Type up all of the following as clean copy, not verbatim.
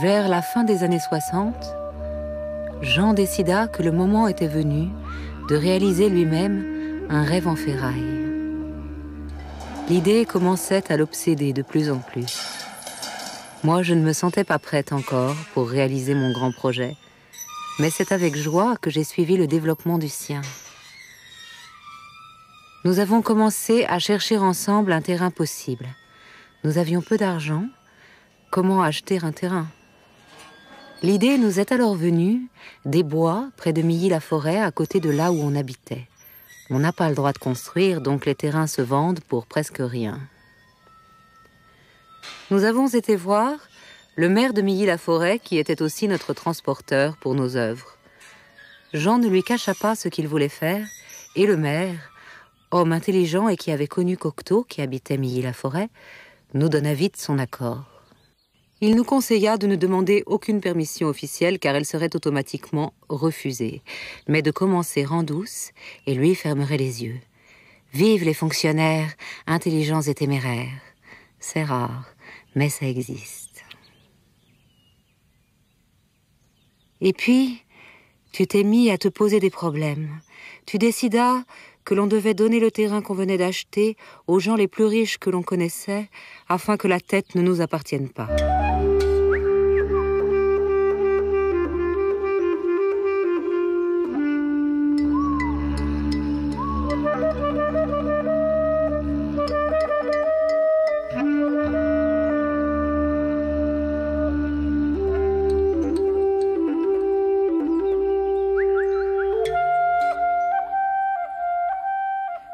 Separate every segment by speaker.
Speaker 1: Vers la fin des années 60, Jean décida que le moment était venu de réaliser lui-même un rêve en ferraille. L'idée commençait à l'obséder de plus en plus. Moi, je ne me sentais pas prête encore pour réaliser mon grand projet, mais c'est avec joie que j'ai suivi le développement du sien. Nous avons commencé à chercher ensemble un terrain possible. Nous avions peu d'argent. Comment acheter un terrain? L'idée nous est alors venue des bois près de Milly-la-Forêt, à côté de là où on habitait. On n'a pas le droit de construire, donc les terrains se vendent pour presque rien. Nous avons été voir le maire de Milly-la-Forêt, qui était aussi notre transporteur pour nos œuvres. Jean ne lui cacha pas ce qu'il voulait faire, et le maire, homme intelligent et qui avait connu Cocteau, qui habitait Milly-la-Forêt, nous donna vite son accord. Il nous conseilla de ne demander aucune permission officielle car elle serait automatiquement refusée, mais de commencer en douce et lui fermerait les yeux. Vive les fonctionnaires intelligents et téméraires. C'est rare, mais ça existe. Et puis, tu t'es mis à te poser des problèmes. Tu décidas que l'on devait donner le terrain qu'on venait d'acheter aux gens les plus riches que l'on connaissait afin que la tête ne nous appartienne pas.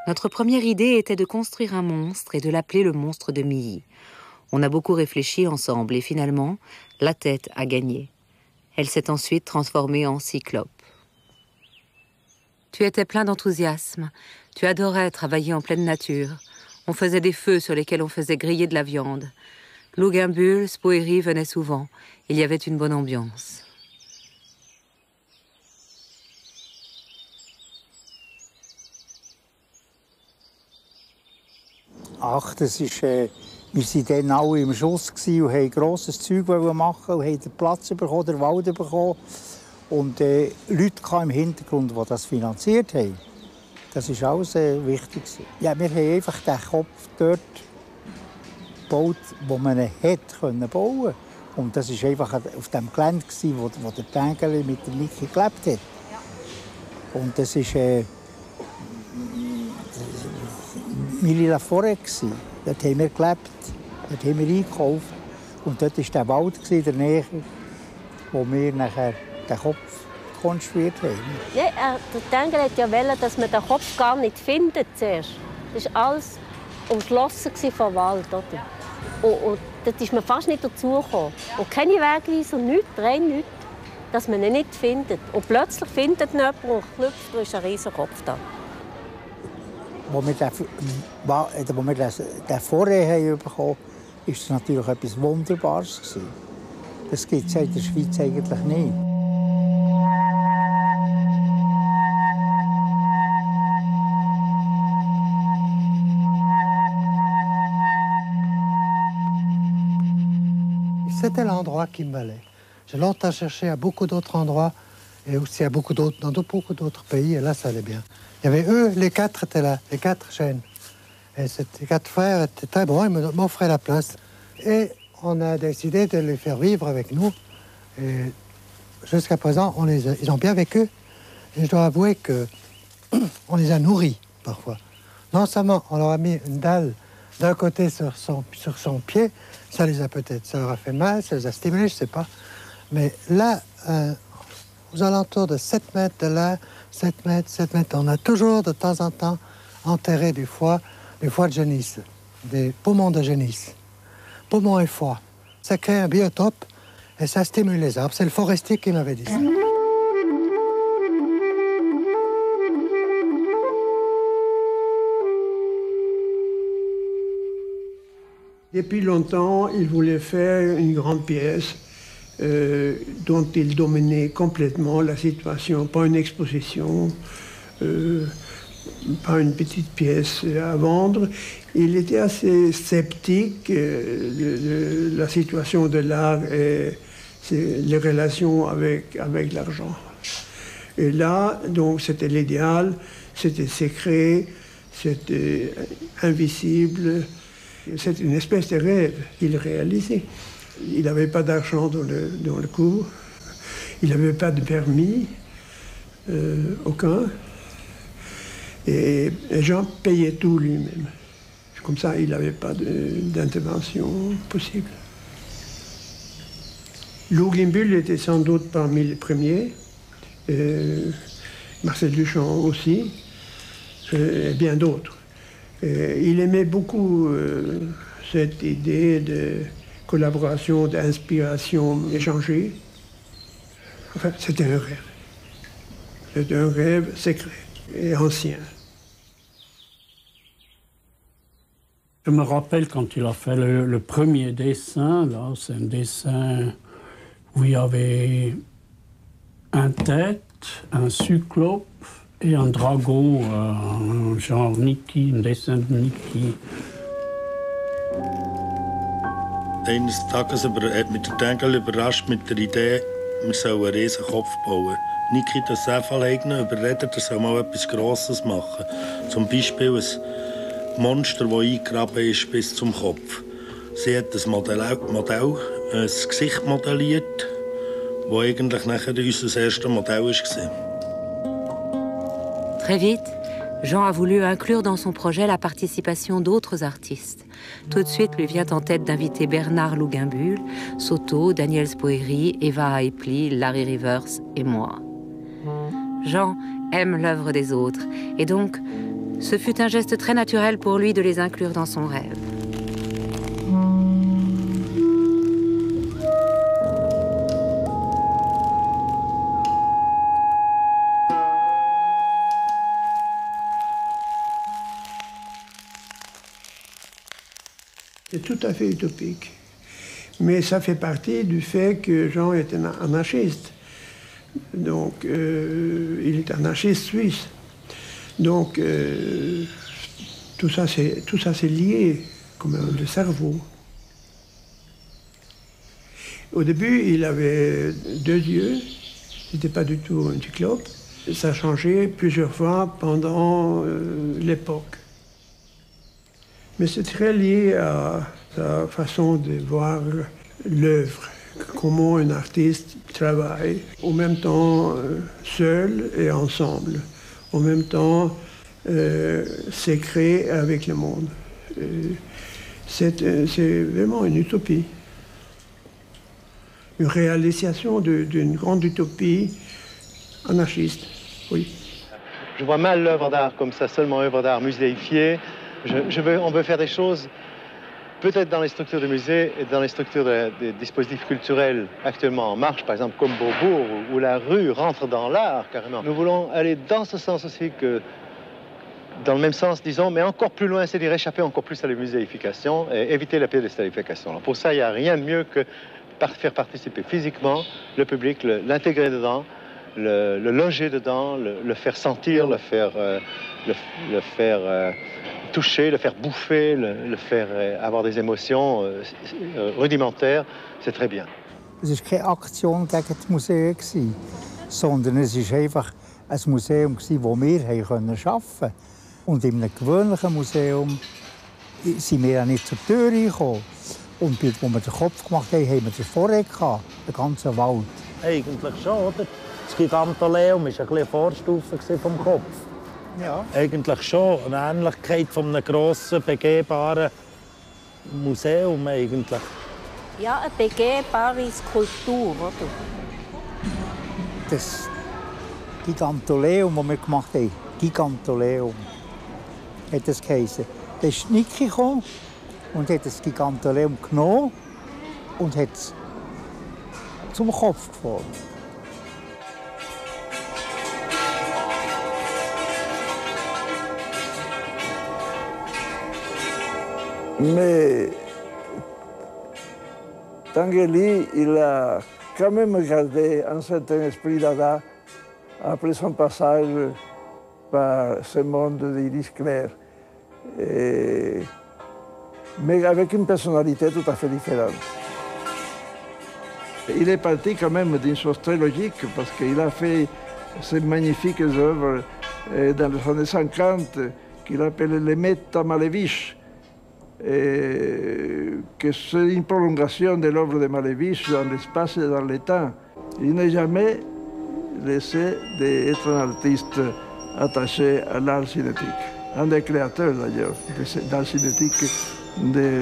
Speaker 1: Notre première idée était de construire un monstre et de l'appeler le monstre de Milly. On a beaucoup réfléchi ensemble et finalement, la tête a gagné. Elle s'est ensuite transformée en cyclope. Tu étais plein d'enthousiasme. Tu adorais travailler en pleine nature. On faisait des feux sur lesquels on faisait griller de la viande. Lougainbulle, Spohéry venaient souvent. Il y avait une bonne ambiance.
Speaker 2: Ach, das ist, wir waren dann alle im Schuss und wollten grosses Zeug machen und haben den Platz bekommen, den Wald bekommen. Und Leute im Hintergrund, die das finanziert haben. Das war alles wichtig. Ja, wir haben einfach den Kopf dort gebaut, wo man ihn bauen konnte. Und das war einfach auf dem Gelände, wo der Tengeli mit der Niki gelebt hat. Und das ist Milly-la-Forêt. Dort haben wir gelebt, dort haben wir eingekauft. Und dort war der Wald in der Nähe, wo wir nachher den Kopf konstruiert haben.
Speaker 3: Ja, der Tengel wollte ja wollen, dass man den Kopf gar nicht findet zuerst. Das war alles umschlossen vom Wald. Oder? Und dort ist man fast nicht dazugekommen. Und keine Wegweiser, nichts, rein nichts, dass man ihn nicht findet. Und plötzlich findet ihn jemand und klopft, da ist ein riesiger Kopf da.
Speaker 2: Als wir den Forêt bekommen haben, war es natürlich etwas Wunderbares. Das gibt es in der Schweiz eigentlich nicht.
Speaker 4: C'était l'endroit qui me valait. J'ai longtemps cherché à beaucoup d'autres endroits et aussi à dans beaucoup d'autres pays, et là, ça allait bien. Il y avait eux, les quatre étaient là, les quatre chaînes. Et les quatre frères étaient très bons, ils m'offraient la place. Et on a décidé de les faire vivre avec nous. Et jusqu'à présent, ils ont bien vécu. Et je dois avouer qu'on les a nourris parfois. Non seulement on leur a mis une dalle d'un côté sur son pied, ça leur a fait mal, ça les a stimulés, je ne sais pas. Mais là, aux alentours de 7 mètres de là, 7 mètres, on a toujours de temps en temps enterré du foie de génisse, des poumons de génisse. Poumons et foie. Ça crée un biotope et ça stimule les arbres. C'est le forestier qui m'avait dit ça.
Speaker 5: Depuis longtemps, il voulait faire une grande pièce dont il dominait complètement la situation, pas une exposition, pas une petite pièce à vendre. Il était assez sceptique de la situation de l'art et c'est les relations avec l'argent. Et là, donc, c'était l'idéal, c'était secret, c'était invisible. C'est une espèce de rêve qu'il réalisait. Il n'avait pas d'argent dans le cours, il n'avait pas de permis, aucun. Et Jean payait tout lui-même. Comme ça, il n'avait pas d'intervention possible. Louglimbühl était sans doute parmi les premiers, Marcel Duchamp aussi, et bien d'autres. Il aimait beaucoup cette idée de collaboration, d'inspiration échangée. Enfin, c'était un rêve. C'était un rêve secret et ancien.
Speaker 6: Je me rappelle quand il a fait le premier dessin, là, c'est un dessin où il y avait un tête, un cyclope et un dragon, genre Niki, un dessin de Niki.
Speaker 7: Eines Tages hat mich der Tengel überrascht mit der Idee, wir sollen einen riesen Kopf bauen. Niki hat das Einfalleigner überredet, er soll mal etwas Grosses machen. Zum Beispiel ein Monster, das eingegraben ist bis zum Kopf. Sie hat das Modell ein Gesicht modelliert, das eigentlich nachher unser erstes Modell war.
Speaker 1: Très vite, Jean a voulu inclure dans son projet la participation d'autres artistes. Tout de suite lui vient en tête d'inviter Bernard Louglimbühl, Soto, Daniel Spoerri, Eva Heipli, Larry Rivers et moi. Jean aime l'œuvre des autres et donc ce fut un geste très naturel pour lui de les inclure dans son rêve.
Speaker 5: C'est tout à fait utopique. Mais ça fait partie du fait que Jean est un anarchiste. Donc, il est anarchiste suisse. Donc, tout ça c'est lié, comme le cerveau. Au début, il avait 2 yeux. C'était pas du tout un cyclope. Ça a changé plusieurs fois pendant l'époque. Mais c'est très lié à sa façon de voir l'œuvre, comment un artiste travaille, en même temps seul et ensemble, en même temps secret avec le monde. C'est vraiment une utopie, une réalisation d'une grande utopie anarchiste, oui.
Speaker 8: Je vois mal l'œuvre d'art comme ça, seulement œuvre d'art muséifiée. On veut faire des choses, peut-être dans les structures de musées et dans les structures des dispositifs culturels actuellement en marche, par exemple comme Beaubourg, où la rue rentre dans l'art carrément. Nous voulons aller dans ce sens aussi que, dans le même sens, disons, mais encore plus loin, c'est-à-dire échapper encore plus à la muséification et éviter la piédestalification. Alors pour ça, il n'y a rien de mieux que faire participer physiquement le public, l'intégrer dedans, le loger dedans, le faire sentir, le faire toucher, le faire bouffer, le faire avoir des émotions rudimentaires, c'est très bien.
Speaker 2: Es war keine Aktion gegen das Museum, sondern es war einfach ein Museum, das wir arbeiten konnten. Und in einem gewöhnlichen Museum sind wir ja nicht zur Tür gekommen. Und als wir den Kopf gemacht haben, haben wir den vorher gehabt, den ganzen Wald.
Speaker 9: Eigentlich schon, oder? Das Gigantoleum war eine Vorstufe vom Kopf.
Speaker 2: Ja.
Speaker 9: Eigentlich schon eine Ähnlichkeit von einem grossen, begehbaren Museum. Eigentlich.
Speaker 3: Ja, eine begehbare Skulptur, oder?
Speaker 2: Das Gigantoleum, das wir gemacht haben, Gigantoleum, hat das geheißen. Da ist Niki gekommen und hat das Gigantoleum genommen und hat es zum Kopf geformt.
Speaker 10: Mais Tanguy, il a quand même gardé un certain esprit dada après son passage par ce monde d'Iris clair, mais avec une personnalité tout à fait différente. Il est parti quand même d'une chose très logique parce qu'il a fait ces magnifiques œuvres dans les années 50 qu'il appelle les Metta Malevich, que c'est une prolongation de l'œuvre de Malevich dans l'espace et dans le temps. Il n'a jamais laissé d'être un artiste attaché à l'art cinétique. Un des créateurs d'ailleurs d'art cinétique de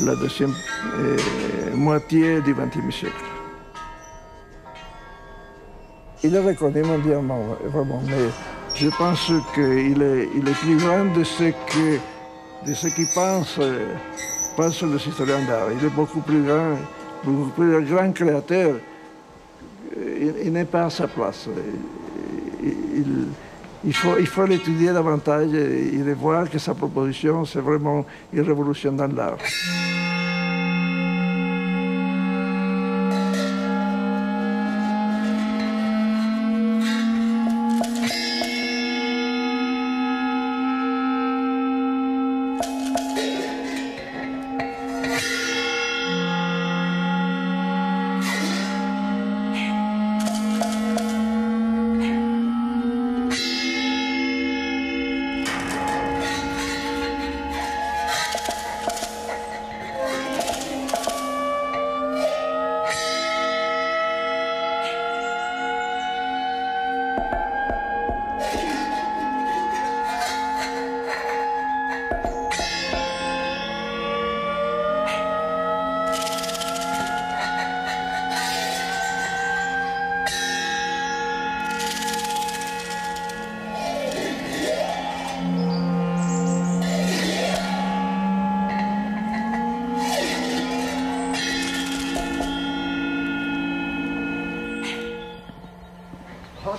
Speaker 10: la deuxième moitié du XXe siècle. Il est reconnu mondialement, vraiment, mais je pense qu'il est plus grand de ce qui pensent les historiens d'art. Il est beaucoup plus grand créateur. Il n'est pas à sa place. Il faut l'étudier davantage et voir que sa proposition, c'est vraiment une révolution dans l'art.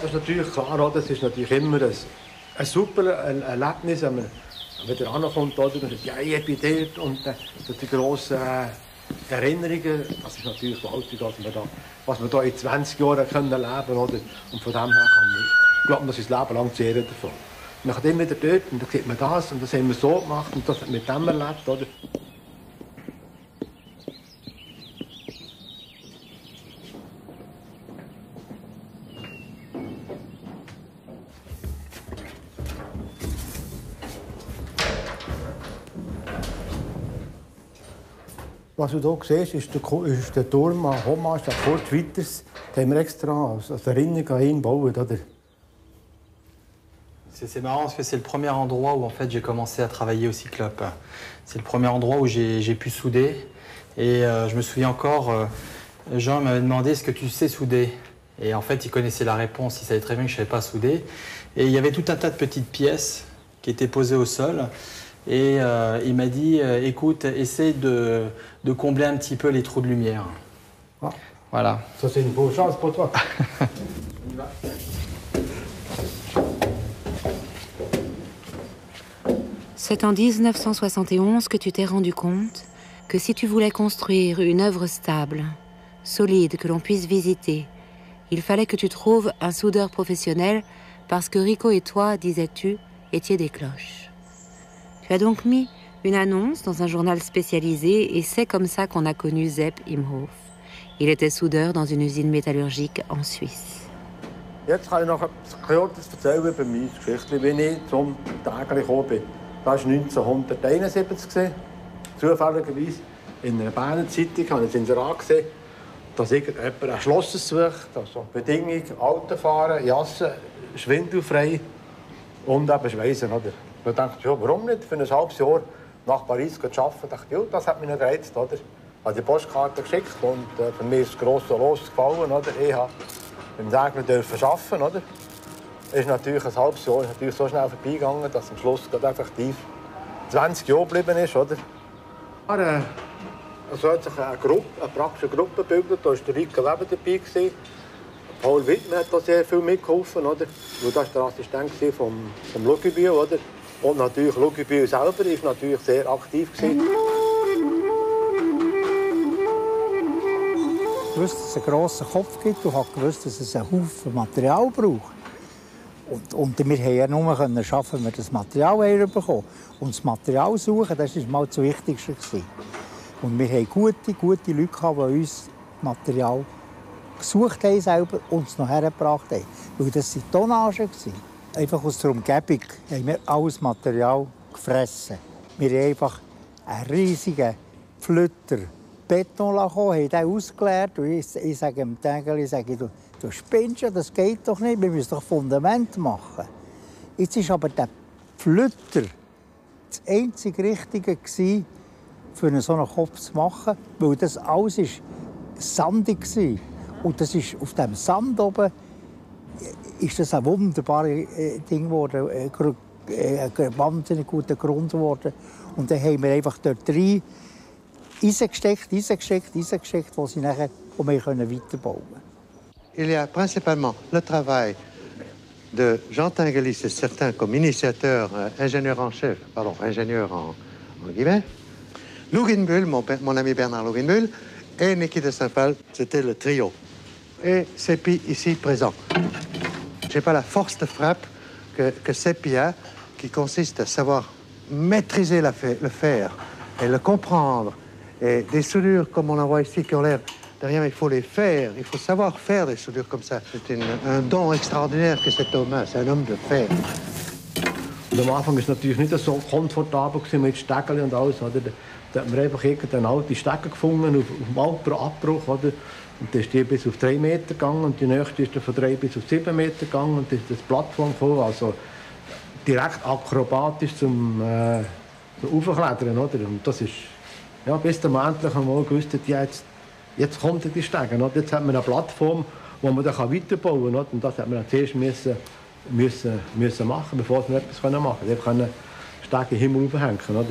Speaker 11: Das ist natürlich klar, das ist natürlich immer ein super Erlebnis, wenn man wieder ankommt und sagt, ja, ich bin dort und die grossen Erinnerungen, das ist natürlich gewaltig, was wir da in 20 Jahren leben können. Oder? Und von dem her kann man, glaubt man, das ist das Leben lang zehren davon. Man kommt immer wieder dort und dann sieht man das und das haben wir so gemacht und das hat mit dem erlebt. Oder?
Speaker 12: Was du hier siehst, ist der Turm an Hommage an Kurt Schwitters. Den haben wir extra als Erinnerung an ihn gebaut, oder?
Speaker 13: C'est marrant parce que c'est le premier endroit où en fait, j'ai commencé à travailler au Cyclope. C'est le premier endroit où j'ai pu souder. Et je me souviens encore, Jean m'avait demandé est-ce que tu sais souder. Et en fait, il connaissait la réponse, il savait très bien que je ne savais pas souder. Et il y avait tout un tas de petites pièces qui étaient posées au sol. Et il m'a dit écoute, essaie de combler un petit peu les trous de lumière.
Speaker 12: Ah.
Speaker 13: Voilà.
Speaker 12: Ça, c'est une bonne chance pour toi.
Speaker 1: C'est en 1971 que tu t'es rendu compte que si tu voulais construire une œuvre stable, solide, que l'on puisse visiter, il fallait que tu trouves un soudeur professionnel parce que Rico et toi, disais-tu, étiez des cloches. Tu as donc mis une annonce dans un journal spécialisé et c'est comme ça qu'on a connu Sepp Imhof. Il était soudeur dans une usine métallurgique en Suisse.
Speaker 11: Jetzt kann ich noch etwas Kurzes erzählen über meine Geschichte, wie ich zum Tägli gekommen bin. Das war 1971. Zufälligerweise in einer Berner Zeitung habe ich ein Inserat gesehen, dass irgendjemand ein Schloss sucht, also Bedingung, Autofahren, Jassen, schwindelfrei und eben Schweissen. Oder? Ich dachte, ja, warum nicht? Für ein halbes Jahr nach Paris zu arbeiten, dachte ich, ja, das hat mich noch gereizt. Oder? Ich habe die Postkarte geschickt und für mich ist das grosse Los gefallen. Oder? Ich habe im Segeln arbeiten. Oder? Es ist natürlich ein halbes Jahr natürlich so schnell vorbeigegangen, dass am Schluss gerade effektiv 20 Jahre geblieben ist. Oder? Also hat sich eine praktische Gruppe gebildet. Da war der Rico Weber dabei. Paul Wittmann hat da sehr viel mitgeholfen. Oder? Das war der Assistent vom Luginbühl. Oder? Und natürlich Luginbühl selber war natürlich sehr aktiv.
Speaker 2: Ich wusste, dass es einen grossen Kopf gibt und ich wusste, dass es einen Haufen Material braucht. Und wir konnten ja nur arbeiten, wenn wir das Material bekommen. Und das Material suchen, das war mal das Wichtigste. Und wir hatten gute Leute, die uns Material gesucht haben selber und es noch hergebracht haben. Weil das waren Tonnagen. Einfach aus der Umgebung haben wir alles Material gefressen. Wir haben einfach einen riesigen Flütter Beton kommen, haben den ausgeleert. Und ich sage dem Tägeli, du spinnst ja, das geht doch nicht, wir müssen doch Fundament machen. Jetzt war aber der Flütter das einzig Richtige gewesen, für so einen Kopf zu machen, weil das alles war sandig war. Und das ist auf dem Sand oben ist das ein wunderbares Ding geworden, ein wahnsinnig guter Grund geworden. Und dann haben wir einfach dort rein eingesteckt, wo sie nachher weiterbauen können.
Speaker 4: Il y a principalement le travail de Jean Tinguely, c'est certain, comme initiateur, ingénieur en chef, ingénieur en guillemets. Luginbühl, mon ami Bernard Luginbühl, et Niki de Saint-Pal, c'était le trio. Et Seppi ici présent. Je n'ai pas la force de frappe que Seppi a, qui consiste à savoir maîtriser le fer et le comprendre. Et des soudures comme on en voit ici qui ont l'air de rien, il faut les faire. Il faut savoir faire des soudures comme ça. C'est un don extraordinaire que cet homme a. C'est un homme de fer.
Speaker 11: Und am Anfang war es natürlich nicht so komfortabel mit Stegel und alles. Oder? Da hat man einfach irgendeine alte Stege gefunden auf dem Abbruch. Oder? Und dann ist die bis auf 3 Meter gegangen und die nächste ist dann von 3 bis auf 7 Meter gegangen und dann ist das Plattform gekommen. Also direkt akrobatisch zum Aufklettern. Oder? Und das ist, ja, bis man endlich einmal gewusst hat, ja, jetzt kommt die Stege. Oder? Jetzt hat man eine Plattform, wo man dann weiterbauen kann. Und das hat man zuerst müssen machen, bevor wir etwas machen können. Wir können Stege im Himmel aufhängen. Oder?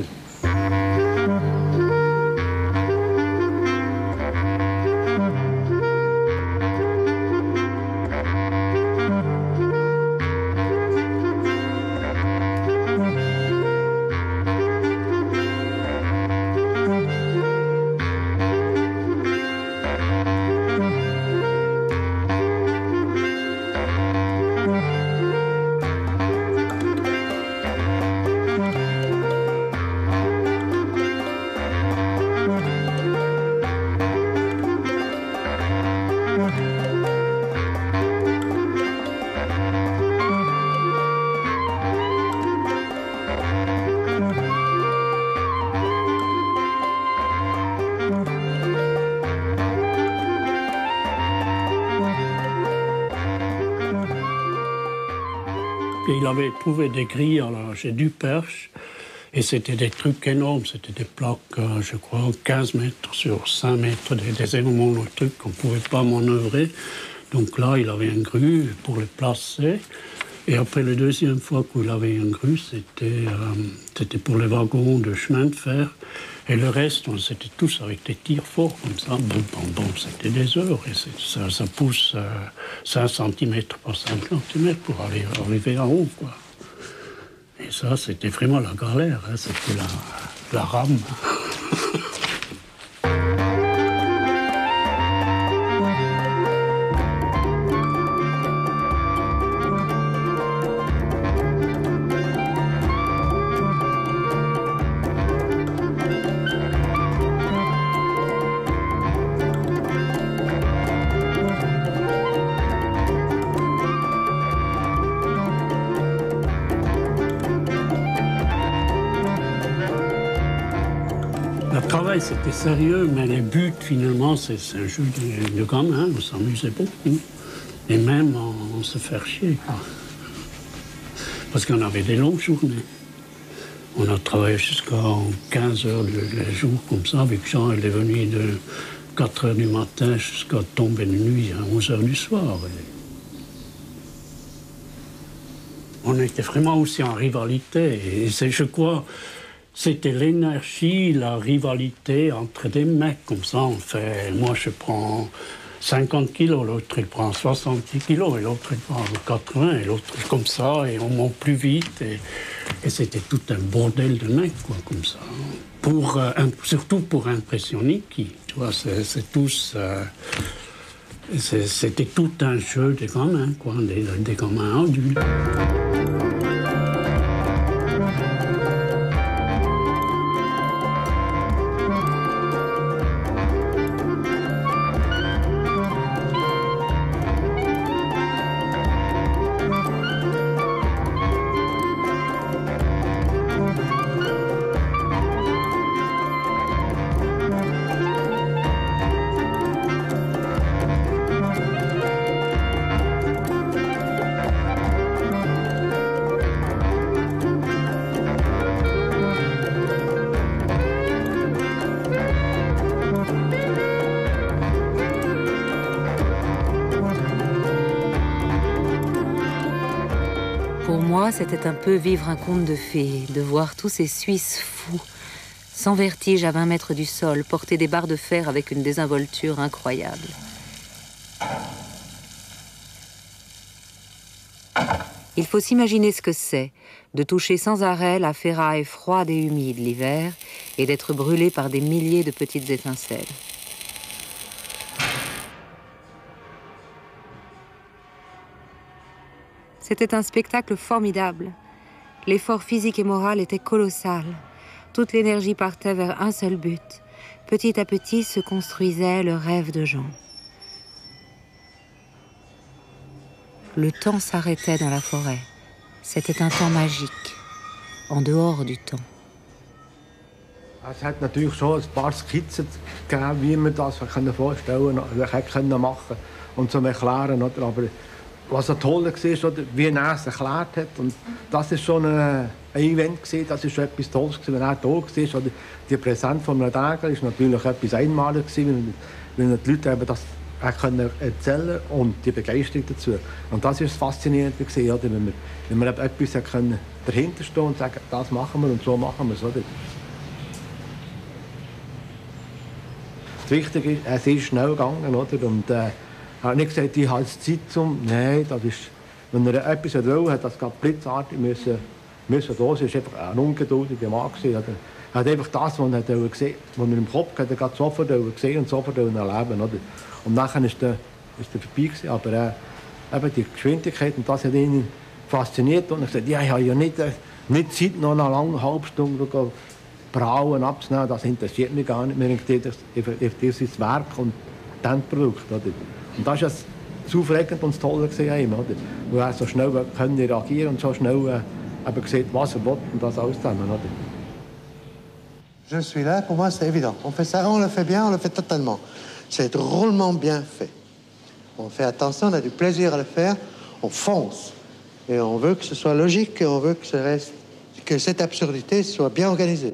Speaker 6: Il avait trouvé des grilles alors, chez Duperche, et c'était des trucs énormes, c'était des plaques, je crois, 15 mètres sur 5 mètres, des énormes trucs qu'on ne pouvait pas manœuvrer. Donc là, il avait une grue pour les placer. Et après, la deuxième fois qu'il avait une grue, c'était pour les wagons de chemin de fer. Et le reste, c'était tous avec des tirs forts comme ça. Bon, c'était des heures. Et ça pousse 5 cm par 5 cm pour arriver en haut, quoi. Et ça, c'était vraiment la galère. Hein, c'était la rame. C'était sérieux, mais les buts, finalement, c'est un jeu de gamin. On s'amusait beaucoup. Et même on se fait chier, quoi. Parce qu'on avait des longues journées. On a travaillé jusqu'à 15 heures le jour, comme ça, avec Jean. Il est venu de 4 heures du matin jusqu'à tomber de nuit à 11 heures du soir. On était vraiment aussi en rivalité. Et c'est, je crois... C'était l'énergie, la rivalité entre des mecs comme ça. On fait, moi je prends 50 kilos, l'autre il prend 70 kilos, et l'autre il prend 80, et l'autre comme ça, et on monte plus vite. Et c'était tout un bordel de mecs, quoi, comme ça. Surtout pour impressionner qui, tu vois, c'est tous... c'était tout un jeu des gamins, quoi, des gamins adultes.
Speaker 1: Pour moi, c'était un peu vivre un conte de fées, de voir tous ces Suisses fous, sans vertige à 20 mètres du sol, porter des barres de fer avec une désinvolture incroyable. Il faut s'imaginer ce que c'est, de toucher sans arrêt la ferraille froide et humide l'hiver et d'être brûlé par des milliers de petites étincelles. C'était un spectacle formidable. L'effort physique et moral était colossal. Toute l'énergie partait vers un seul but. Petit à petit se construisait le rêve de Jean. Le temps s'arrêtait dans la forêt. C'était un temps magique, en dehors du temps.
Speaker 11: Es hat natürlich schon ein paar Skizzen gegeben, wie man das vorstellen hätte machen und zum Erklären. Oder? Aber was so toll war, oder, wie er es erklärt hat. Und das war schon ein Event, das war schon etwas Tolles, wenn er da war. Oder die Präsenz von einem Tag war natürlich etwas Einmaliges, weil die Leute eben das können erzählen und die Begeisterung dazu. Und das war das Faszinierende, oder? Wenn wir etwas dahinter stehen und sagen, das machen wir und so machen wir es. Oder? Das Wichtige ist, es ist schnell gegangen. Oder? Und, er hat nicht gesagt, ich habe Zeit zum. Nein, das ist, wenn er etwas wollte, hat das blitzartig müssen da sein. Er war einfach ein ungeduldiger Mann. Er hat einfach das, was er gesehen hat, was er im Kopf hatte, er sofort gesehen und sofort erleben. Oder? Und nachher ist er vorbei gewesen. Aber eben die Geschwindigkeit, und das hat ihn fasziniert. Und er hat gesagt, ja, ich habe ja nicht Zeit, noch eine lange halbe Stunde Brauen abzunehmen. Das interessiert mich gar nicht mehr. Das ist das Werk und das Endprodukt. Oder? Und das war das Aufregende und das Tolle an ihm. Oder? Weil er so schnell reagieren und so schnell sieht, was er will und das alles zusammen. Oder?
Speaker 4: Je suis là, pour moi c'est évident. On fait ça, on le fait bien, on le fait totalement. C'est drôlement bien fait. On fait attention, on a du plaisir à le faire, on fonce. Et on veut que ce soit logique et on veut que cette absurdité soit bien organisée.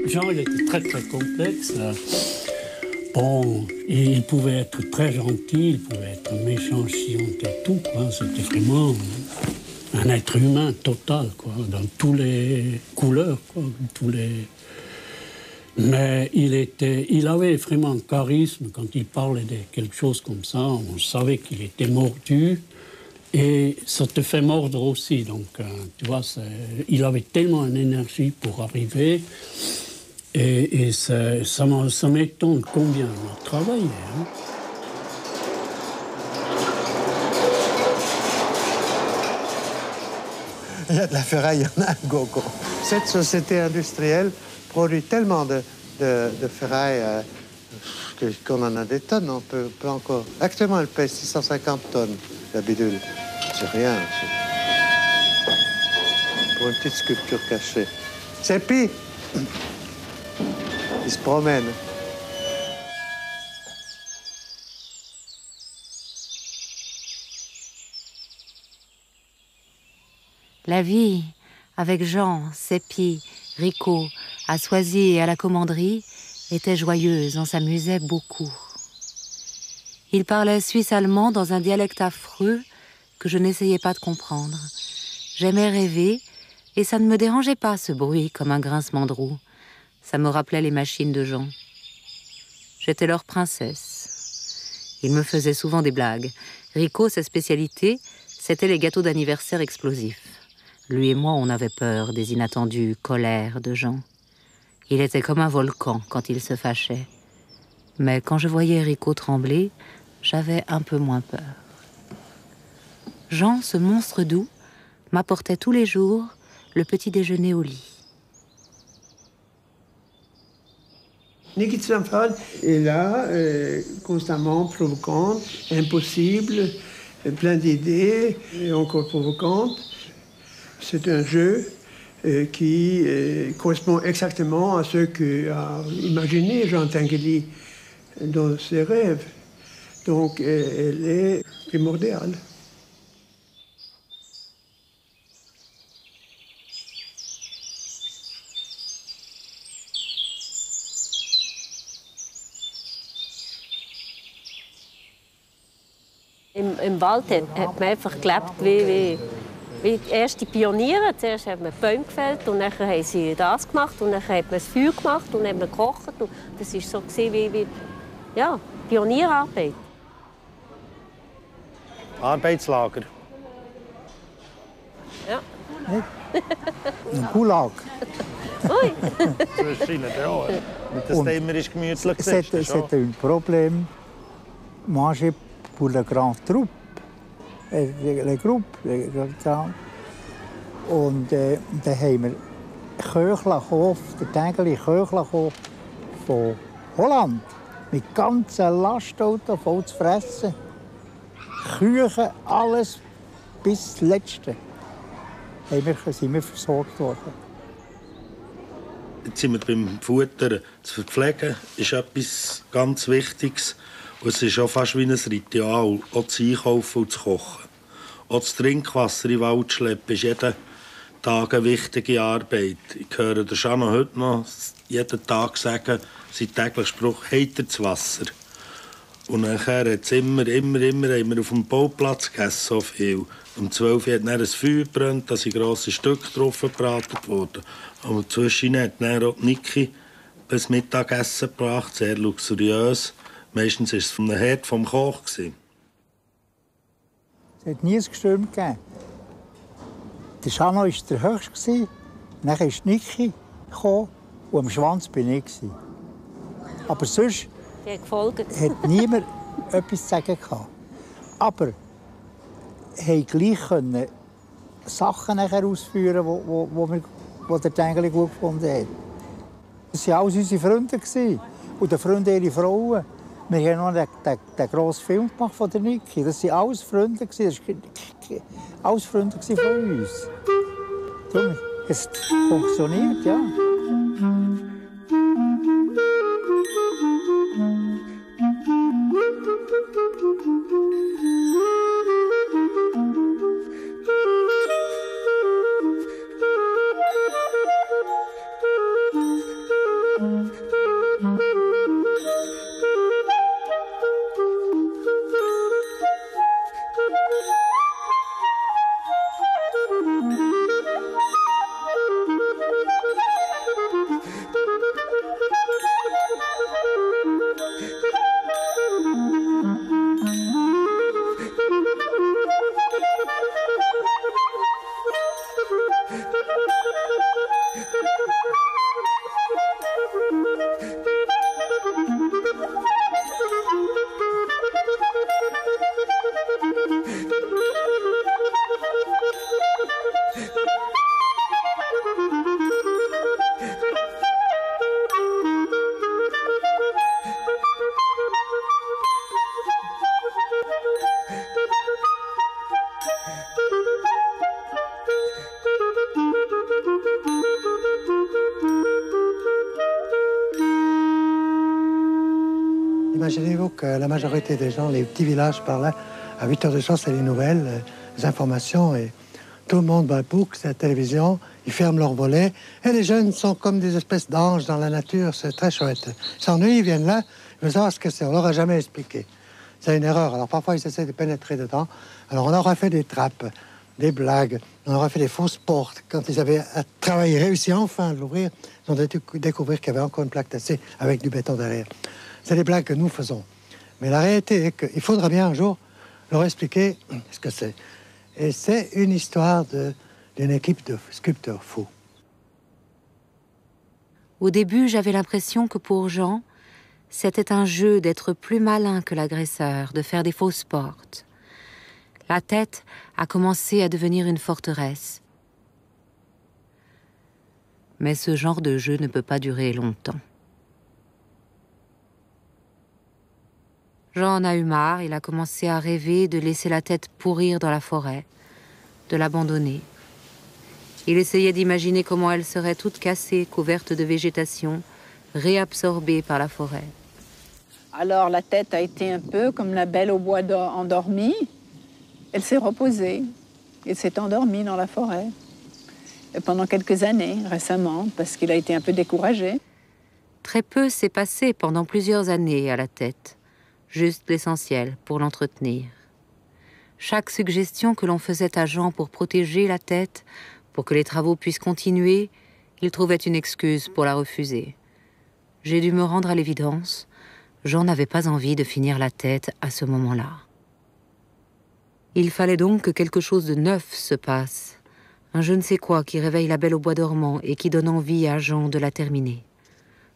Speaker 6: Jean, il était très très complexe. Bon, il pouvait être très gentil, il pouvait être méchant, chiant et tout. C'était vraiment un être humain total, quoi, dans toutes les couleurs, quoi, Mais il avait vraiment un charisme. Quand il parlait de quelque chose comme ça, on savait qu'il était mordu. Et ça te fait mordre aussi. Donc, tu vois, il avait tellement une énergie pour arriver. Et ça m'étonne combien il a travaillé. Hein.
Speaker 4: Il y a de la ferraille, il y en a un gogo. Cette société industrielle produit tellement de ferraille qu'on en a des tonnes. On peut encore. Actuellement, elle pèse 650 tonnes, la bidule. C'est rien. Pour une petite sculpture cachée. Seppi, il se promène.
Speaker 1: La vie, avec Jean, Seppi, Rico, à Soisy et à la commanderie, était joyeuse, on s'amusait beaucoup. Il parlait suisse-allemand dans un dialecte affreux que je n'essayais pas de comprendre. J'aimais rêver, et ça ne me dérangeait pas, ce bruit, comme un grincement de roue. Ça me rappelait les machines de Jean. J'étais leur princesse. Il me faisait souvent des blagues. Rico, sa spécialité, c'était les gâteaux d'anniversaire explosifs. Lui et moi, on avait peur des inattendues colères de Jean. Il était comme un volcan quand il se fâchait. Mais quand je voyais Rico trembler, j'avais un peu moins peur. Jean, ce monstre doux, m'apportait tous les jours le petit déjeuner au lit.
Speaker 5: Nikita Samphal est là, constamment provocante, impossible, plein d'idées, et encore provocante. C'est un jeu qui correspond exactement à ce qu'a imaginé Jean Tinguely dans ses rêves. Donc elle est primordiale.
Speaker 3: Im Wald hat man einfach gelebt wie die ersten Pioniere. Zuerst hat man Bäume gefällt und dann haben sie das gemacht und dann hat man das Feuer gemacht und dann hat man gekocht. Und das war so wie ja, Pionierarbeit.
Speaker 9: Arbeitslager.
Speaker 3: Ja.
Speaker 2: Ein Gulag.
Speaker 3: Ui.
Speaker 7: Das scheint ja. Das Thema ist gemütlich.
Speaker 2: C'est un problème. Manger pour le grand troupe. Le groupe. Und dann haben wir Köchlachhof, der Tinguely Köchlachhof von Holland. Mit ganzen Lastautos voll zu fressen. Küchen, alles bis das Letzte. Sind wir versorgt worden.
Speaker 7: Jetzt sind wir beim Futtern. Das Verpflegen ist etwas ganz Wichtiges. Und es ist auch fast wie ein Ritual, auch zu einkaufen und zu kochen. Auch das Trinkwasser in den Wald zu schleppen ist jeden Tag eine wichtige Arbeit. Ich höre den Jean heute noch jeden Tag sagen, sein täglicher Spruch, heitertes Wasser. Und nachher hat es immer haben wir auf dem Bauplatz gegessen, so viel. Um 12 Uhr hat dann ein Feuer gebrannt, da sind grosse Stücke drauf gebraten worden. Aber zwischen hat dann auch Niki bis Mittagessen gebracht, sehr luxuriös. Meistens war es vom Herd vom Koch. Es
Speaker 2: hat nie ein Gestürm gegeben. Der Jean war der Höchste, dann kam Niki und am Schwanz war ich. Aber sonst hat niemand etwas zu sagen gehabt. Aber haben gleich Sachen ausführen, die der Tinguely gut gefunden hat. Das waren alles unsere Freunde und die Freunde ihre Frauen. Wir haben noch den grossen Film gemacht von der Niki. Das waren alles Freunde, das waren alles Freunde von uns. Darum, es funktioniert, ja.
Speaker 4: Imaginez-vous que la majorité des gens, les petits villages par là, à 8 heures de soir, c'est les nouvelles, les informations, et tout le monde boucle la télévision, ils ferment leurs volets, et les jeunes sont comme des espèces d'anges dans la nature, c'est très chouette. Ils s'ennuient, ils viennent là, ils veulent savoir ce que c'est, on leur a jamais expliqué. C'est une erreur, alors parfois ils essaient de pénétrer dedans, alors on leur a fait des trappes, des blagues, on leur a fait des fausses portes. Quand ils avaient travaillé, réussi enfin à l'ouvrir, ils ont découvert qu'il y avait encore une plaque tassée avec du béton derrière. C'est des blagues que nous faisons. Mais la réalité est qu'il faudra bien un jour leur expliquer ce que c'est. Et c'est une histoire d'une équipe de sculpteurs fous.
Speaker 1: Au début, j'avais l'impression que pour Jean, c'était un jeu d'être plus malin que l'agresseur, de faire des fausses portes. La tête a commencé à devenir une forteresse. Mais ce genre de jeu ne peut pas durer longtemps. Jean en a eu marre, il a commencé à rêver de laisser la tête pourrir dans la forêt, de l'abandonner. Il essayait d'imaginer comment elle serait toute cassée, couverte de végétation, réabsorbée par la forêt.
Speaker 14: Alors la tête a été un peu comme la belle au bois endormie. Elle s'est reposée, elle s'est endormie dans la forêt. Et pendant quelques années, récemment, parce qu'il a été un peu découragé.
Speaker 1: Très peu s'est passé pendant plusieurs années à la tête. Juste l'essentiel pour l'entretenir. Chaque suggestion que l'on faisait à Jean pour protéger la tête, pour que les travaux puissent continuer, il trouvait une excuse pour la refuser. J'ai dû me rendre à l'évidence. Jean n'avait pas envie de finir la tête à ce moment-là. Il fallait donc que quelque chose de neuf se passe. Un je ne sais quoi qui réveille la belle au bois dormant et qui donne envie à Jean de la terminer.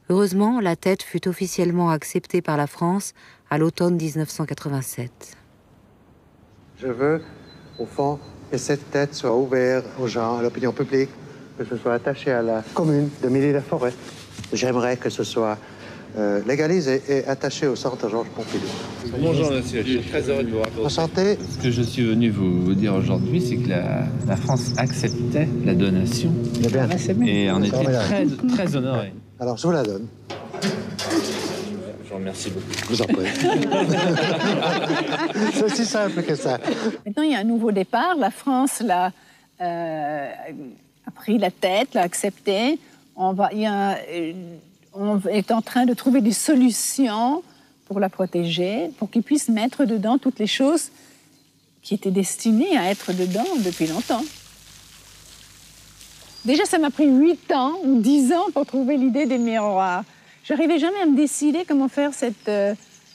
Speaker 1: Heureusement, la tête fut officiellement acceptée par la France à l'automne 1987.
Speaker 8: Je veux, au fond, que cette tête soit ouverte aux gens, à l'opinion publique, que ce soit attaché à la commune de Milly-la-Forêt. J'aimerais que ce soit légalisé et attaché au centre Georges Pompidou.
Speaker 15: Bonjour monsieur, je suis très heureux de vous rencontrer.
Speaker 8: Enchanté.
Speaker 15: Ce que je suis venu vous dire aujourd'hui, c'est que la France acceptait la donation et en était très honoré.
Speaker 8: Alors je vous la donne.
Speaker 15: Je vous remercie beaucoup.
Speaker 8: Je vous en prie. C'est aussi simple que ça.
Speaker 14: Maintenant, il y a un nouveau départ. La France a pris la tête, l'a accepté. On est en train de trouver des solutions pour la protéger, pour qu'ils puissent mettre dedans toutes les choses qui étaient destinées à être dedans depuis longtemps. Déjà, ça m'a pris 8 ans ou 10 ans pour trouver l'idée des miroirs. Je n'arrivais jamais à me décider comment faire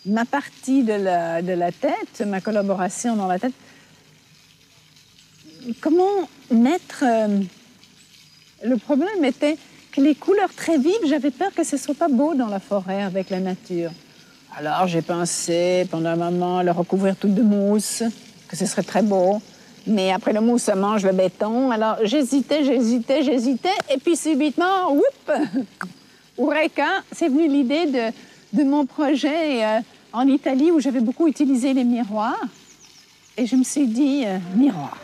Speaker 14: ma partie de la tête, ma collaboration dans la tête. Comment mettre... Le problème était que les couleurs très vives, j'avais peur que ce ne soit pas beau dans la forêt avec la nature. Alors j'ai pensé pendant un moment à le recouvrir tout de mousse, que ce serait très beau. Mais après le mousse, ça mange le béton. Alors j'hésitais, et puis subitement, whoop, Eureka, c'est venu l'idée de mon projet en Italie où j'avais beaucoup utilisé les miroirs. Et je me suis dit, miroir.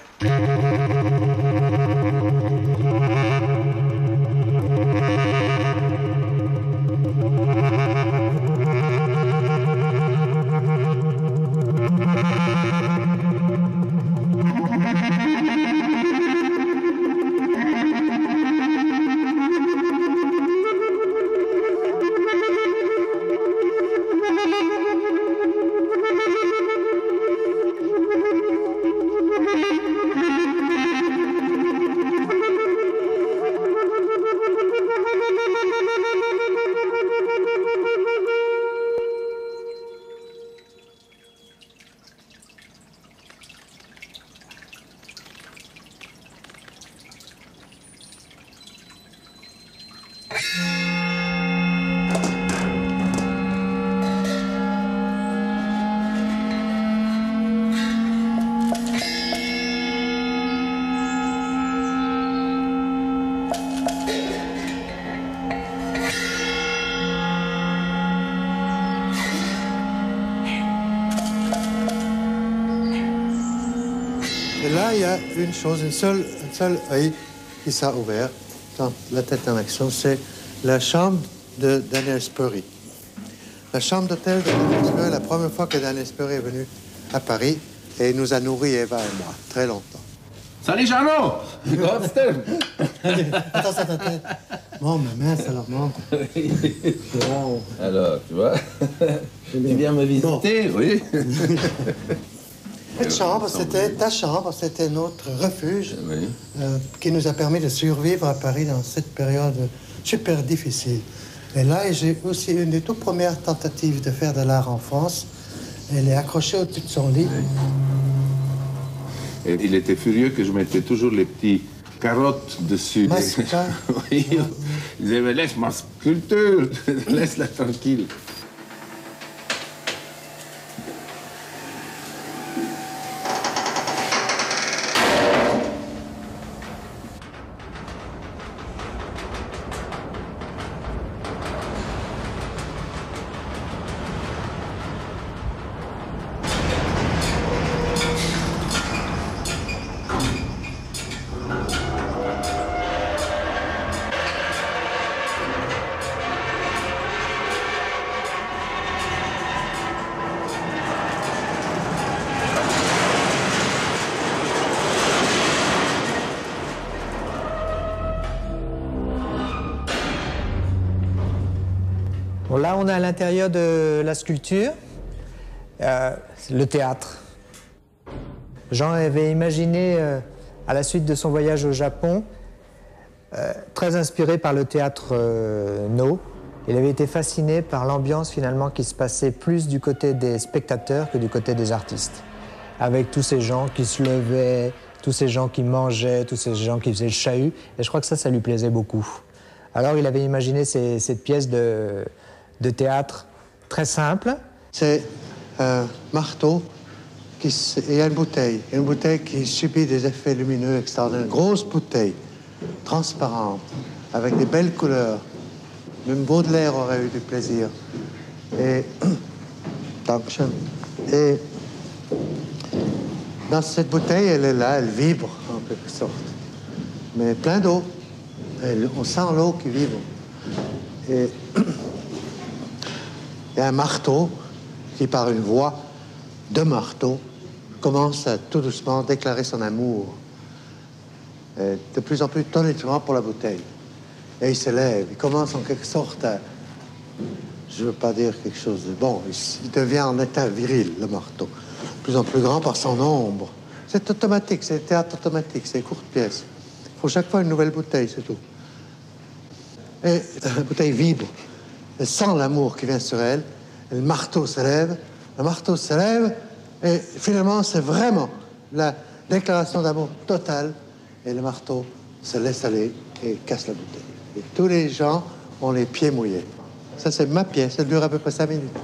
Speaker 8: Et là, il y a une chose, un seul œil qui s'est ouvert dans la tête en action, c'est la chambre de Daniel Spurry. La chambre d'hôtel de Daniel Spurry, la première fois que Daniel Spurry est venu à Paris, et il nous a nourris, Eva et moi, très longtemps.
Speaker 15: Salut Jeannot!
Speaker 8: Attends. Bon, ma main, ça leur manque. Bon.
Speaker 15: Alors, tu vois, tu viens me visiter, bon. Oui.
Speaker 8: Cette chambre, c'était ta chambre, c'était notre refuge, oui. Qui nous a permis de survivre à Paris dans cette période super difficile. Et là, j'ai aussi une des toutes premières tentatives de faire de l'art en France. Elle est accrochée au-dessus de son lit. Oui.
Speaker 16: Et il était furieux que je mettais toujours les petits carottes dessus.
Speaker 8: Masca.
Speaker 16: Oui. Il disait, mais laisse ma sculpture, laisse-la tranquille.
Speaker 17: là, on est à l'intérieur de la sculpture, le théâtre. Jean avait imaginé, à la suite de son voyage au Japon, très inspiré par le théâtre No, il avait été fasciné par l'ambiance finalement qui se passait plus du côté des spectateurs que du côté des artistes. Avec tous ces gens qui se levaient, tous ces gens qui mangeaient, tous ces gens qui faisaient le chahut, et je crois que ça lui plaisait beaucoup. Alors il avait imaginé cette pièce de théâtre très simple.
Speaker 4: C'est un marteau et une bouteille qui subit des effets lumineux extraordinaires. Une grosse bouteille, transparente, avec des belles couleurs. Même Baudelaire aurait eu du plaisir. Et dans cette bouteille, elle est là, elle vibre en quelque sorte. Mais plein d'eau. On sent l'eau qui vibre. Et il y a un marteau qui, par une voix de marteau, commence à tout doucement déclarer son amour. De plus en plus tonitruant pour la bouteille. Et il se lève, il commence en quelque sorte à... Je ne veux pas dire quelque chose de... Bon, il devient en état viril, le marteau. De plus en plus grand par son ombre. C'est automatique, c'est le théâtre automatique, c'est courte pièce. Il faut chaque fois une nouvelle bouteille, c'est tout. Et la bouteille vibre. Elle sent l'amour qui vient sur elle. Et le marteau se lève. Le marteau se lève. Et finalement, c'est vraiment la déclaration d'amour totale. Et le marteau se laisse aller et casse la bouteille. Et tous les gens ont les pieds mouillés. Ça, c'est ma pièce. Elle dure à peu près 5 minutes.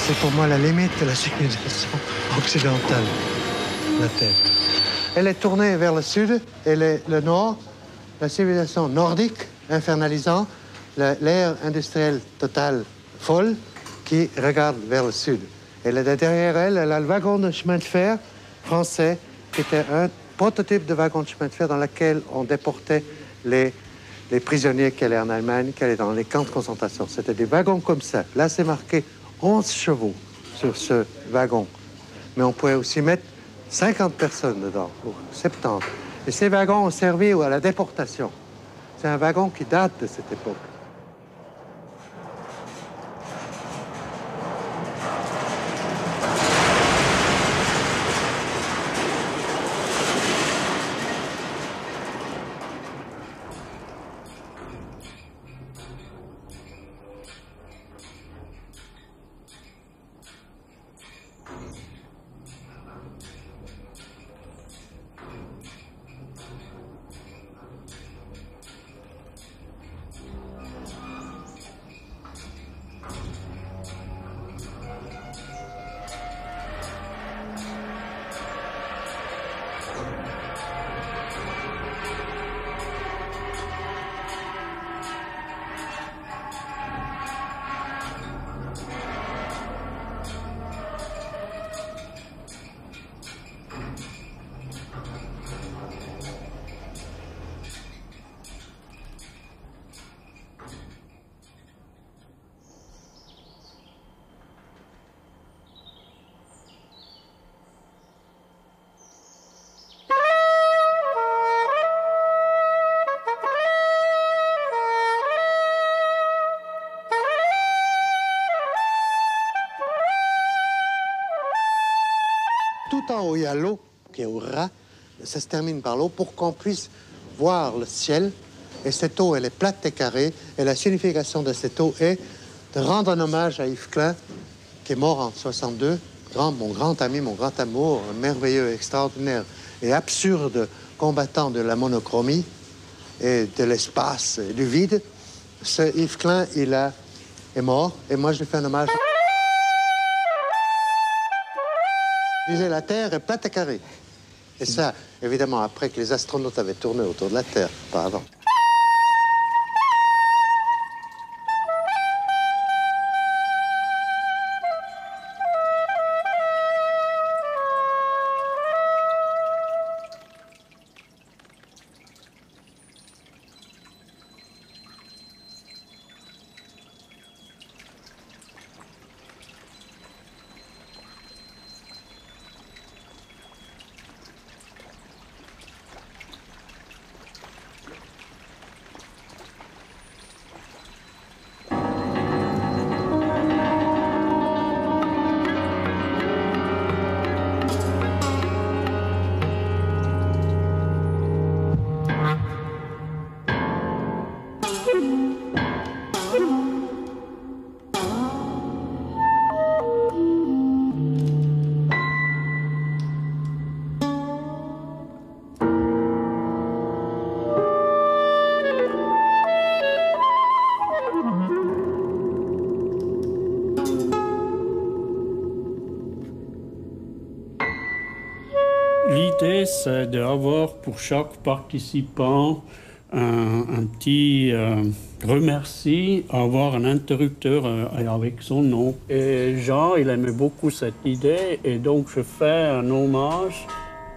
Speaker 4: C'est pour moi la limite de la civilisation occidentale, la Terre. Elle est tournée vers le sud et le nord, la civilisation nordique, infernalisant l'ère industrielle totale folle qui regarde vers le sud. Et derrière elle, elle a le wagon de chemin de fer français qui était un prototype de wagon de chemin de fer dans lequel on déportait les prisonniers qui allaient en Allemagne, qui allaient dans les camps de concentration. C'était des wagons comme ça. Là, c'est marqué 11 chevaux sur ce wagon. Mais on pouvait aussi mettre 50 personnes dedans, ou 70. Et ces wagons ont servi à la déportation. C'est un wagon qui date de cette époque.
Speaker 18: temps où il y a l'eau, qui est au ras, ça se termine par l'eau, pour qu'on puisse voir le ciel. Et cette eau, elle est plate et carrée. Et la signification de cette eau est de rendre un hommage à Yves Klein, qui est mort en 62, mon grand ami, mon grand amour, un merveilleux, extraordinaire et absurde combattant de la monochromie et de l'espace et du vide. Ce Yves Klein, est mort, et moi je lui fais un hommage. Il disait, la Terre est plate et carrée. Et ça, évidemment, après que les astronautes avaient tourné autour de la Terre, pas avant.
Speaker 6: L'idée, c'est d'avoir pour chaque participant un petit remercie, avoir un interrupteur avec son nom. Et Jean, il aimait beaucoup cette idée, et donc je fais un hommage.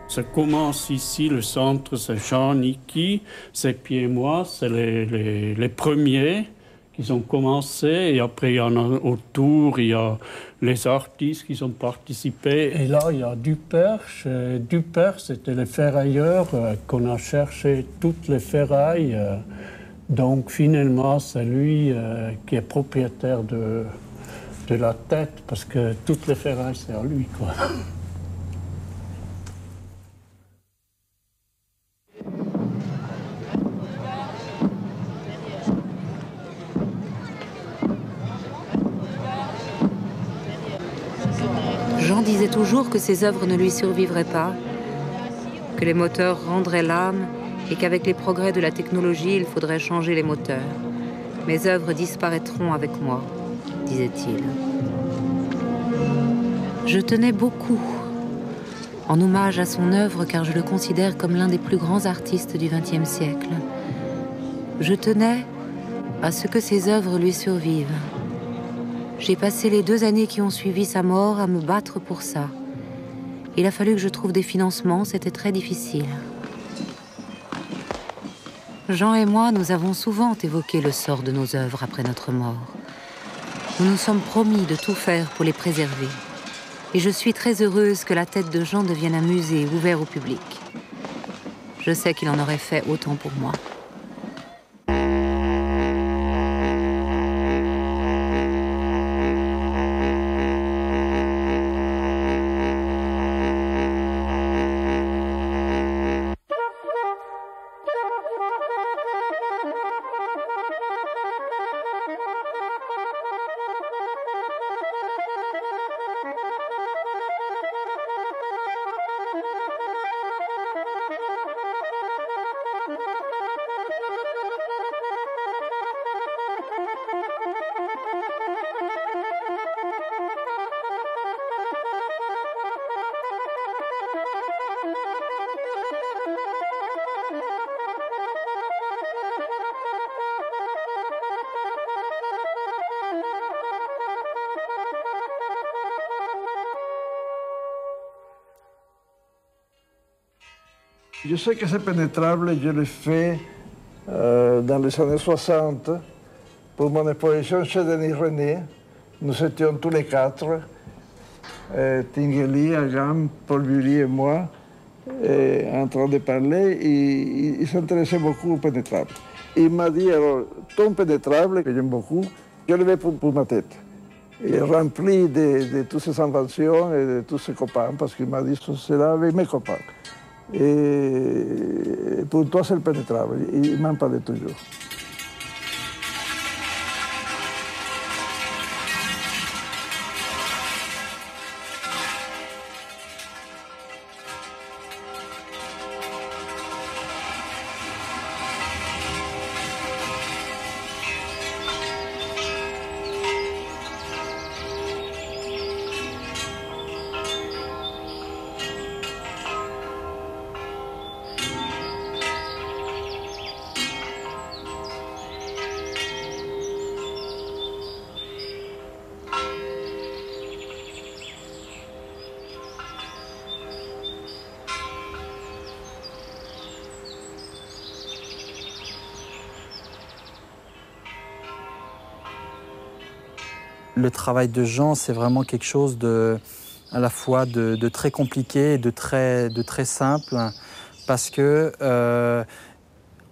Speaker 6: Ça commence ici, le centre, c'est Jean Niki, c'est Pierre et moi, c'est les premiers qui ont commencé, et après il y en a autour, il y a les artistes qui ont participé. Et là, il y a Duperche. Duperche, c'était les ferrailleurs qu'on a cherché toutes les ferrailles. Donc finalement, c'est lui qui est propriétaire de la tête, parce que toutes les ferrailles, c'est à lui, quoi.
Speaker 1: Jean disait toujours que ses œuvres ne lui survivraient pas, que les moteurs rendraient l'âme et qu'avec les progrès de la technologie, il faudrait changer les moteurs. Mes œuvres disparaîtront avec moi, disait-il. Je tenais beaucoup en hommage à son œuvre car je le considère comme l'un des plus grands artistes du XXe siècle. Je tenais à ce que ses œuvres lui survivent. J'ai passé les 2 années qui ont suivi sa mort à me battre pour ça. Il a fallu que je trouve des financements, c'était très difficile. Jean et moi, nous avons souvent évoqué le sort de nos œuvres après notre mort. Nous nous sommes promis de tout faire pour les préserver. Et je suis très heureuse que la tête de Jean devienne un musée ouvert au public. Je sais qu'il en aurait fait autant pour moi.
Speaker 10: Je sais que c'est pénétrable, je l'ai fait dans les années 60 pour mon exposition chez Denis René. Nous étions tous les 4, Tinguely, Agam, Paul Bury et moi, en train de parler. Il s'intéressait beaucoup au pénétrable. Il m'a dit, alors, ton pénétrable, que j'aime beaucoup, je le veux pour ma tête. et rempli de toutes ses inventions et de tous ses copains, parce qu'il m'a dit cela avec mes copains. Et pour toi, c'est impénétrable, il m'en parlait toujours.
Speaker 13: Le travail de Jean, c'est vraiment quelque chose à la fois de très compliqué et de très simple, parce que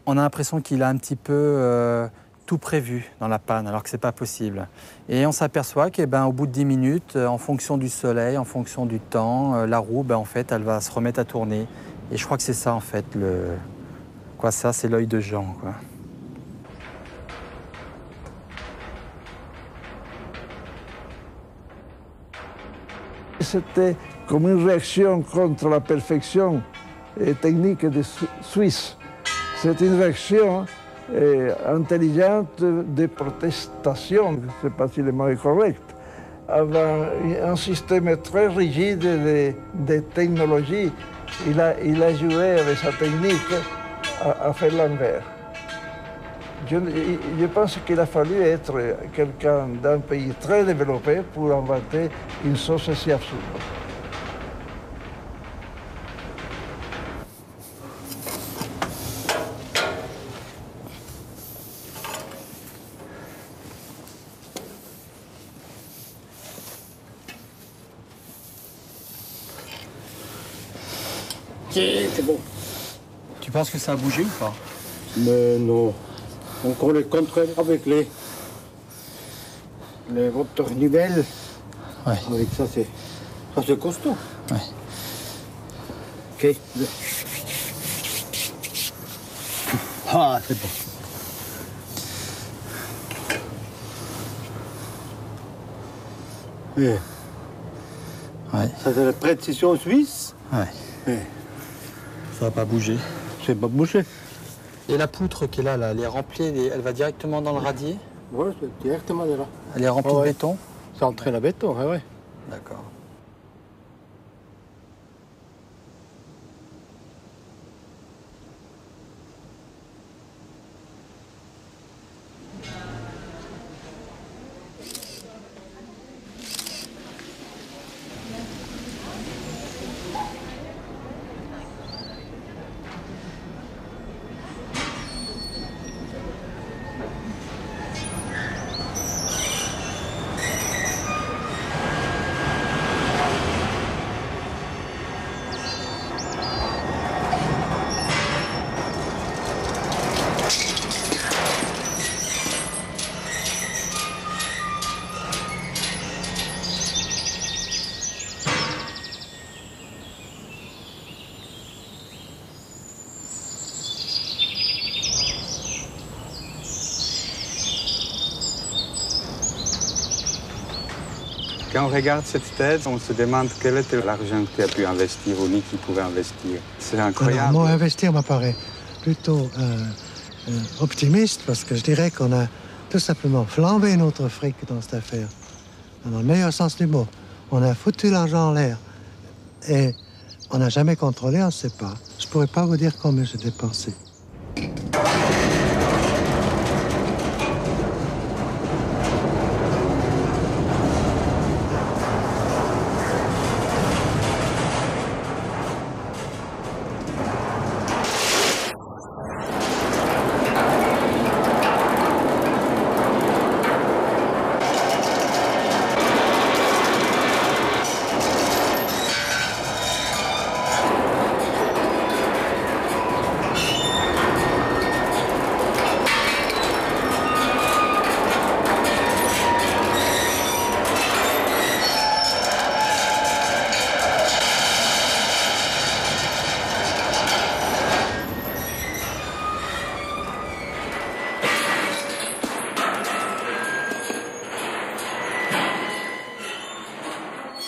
Speaker 13: on a l'impression qu'il a un petit peu tout prévu dans la panne, alors que c'est pas possible. Et on s'aperçoit qu'au bout de 10 minutes, en fonction du soleil, en fonction du temps, la roue, en fait, elle va se remettre à tourner. Et je crois que c'est ça, en fait, ça, c'est l'œil de Jean, quoi.
Speaker 10: C'était comme une réaction contre la perfection technique des Suisses. C'est une réaction intelligente de protestation, je ne sais pas si le mot est correct, avec un système très rigide de technologie. Il a joué avec sa technique à faire l'envers. Je pense qu'il a fallu être quelqu'un d'un pays très développé pour inventer une sauce si absurde.
Speaker 12: C'est bon.
Speaker 13: Tu penses que ça a bougé ou pas?
Speaker 12: Mais non. Encore le contrôle avec les moteurs nivelles.
Speaker 13: Ouais.
Speaker 12: Avec ça, c'est costaud.
Speaker 13: Ouais.
Speaker 12: Ok. Ah, c'est bon. Ouais.
Speaker 13: Ouais.
Speaker 12: Ça, c'est la précision suisse.
Speaker 13: Ouais.
Speaker 12: Ouais.
Speaker 13: Ça va pas bouger.
Speaker 12: C'est pas bougé.
Speaker 13: Et la poutre qui est là, elle est remplie, elle va directement dans le radier?
Speaker 12: Oui, c'est directement de là.
Speaker 13: Elle est remplie de béton?
Speaker 12: C'est entré la béton, oui.
Speaker 13: D'accord.
Speaker 19: Quand on regarde cette tête, on se demande quel était l'argent qu'il a pu investir ou ni qu'il pouvait investir. C'est incroyable.
Speaker 4: Alors, moi, investir m'apparaît plutôt optimiste parce que je dirais qu'on a tout simplement flambé notre fric dans cette affaire. Dans le meilleur sens du mot. On a foutu l'argent en l'air. Et on n'a jamais contrôlé, on ne sait pas. Je ne pourrais pas vous dire combien j'ai dépensé.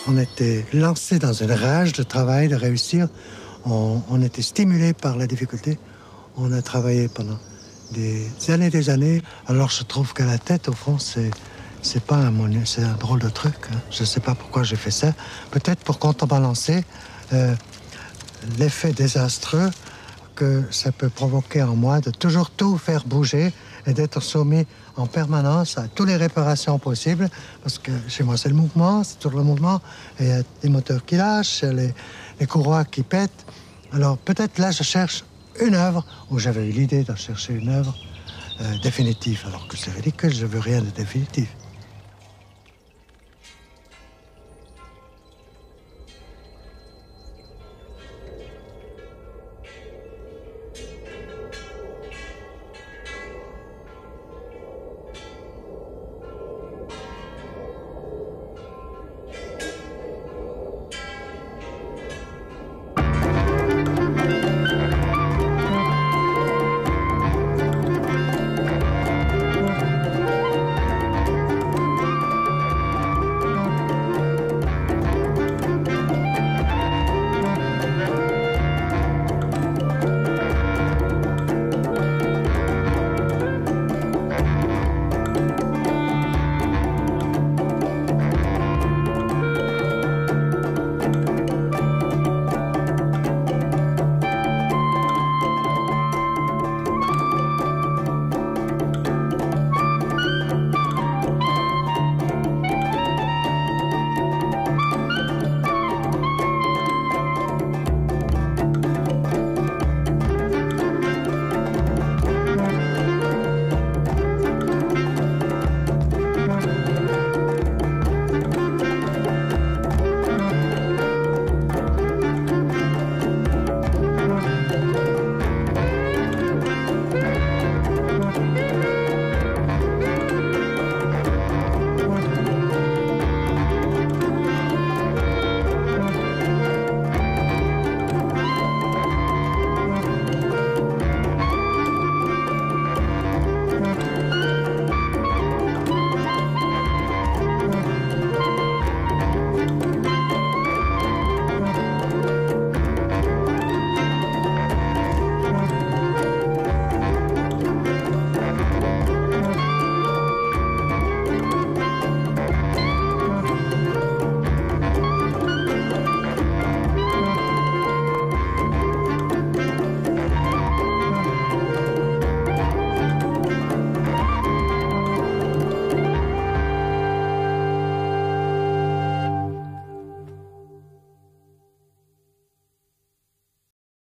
Speaker 4: On était lancé dans une rage de travail, de réussir. On était stimulé par la difficulté. On a travaillé pendant des années. Alors je trouve que la tête, au fond, c'est pas un monument, c'est un drôle de truc. Hein. Je ne sais pas pourquoi j'ai fait ça. Peut-être pour contrebalancer l'effet désastreux que ça peut provoquer en moi de toujours tout faire bouger et d'être soumis en permanence à toutes les réparations possibles. Parce que chez moi, c'est le mouvement, c'est toujours le mouvement. Et il y a des moteurs qui lâchent, les courroies qui pètent. Alors peut-être là, je cherche une œuvre, où j'avais eu l'idée de chercher une œuvre définitive. Alors que c'est ridicule, je veux rien de définitif.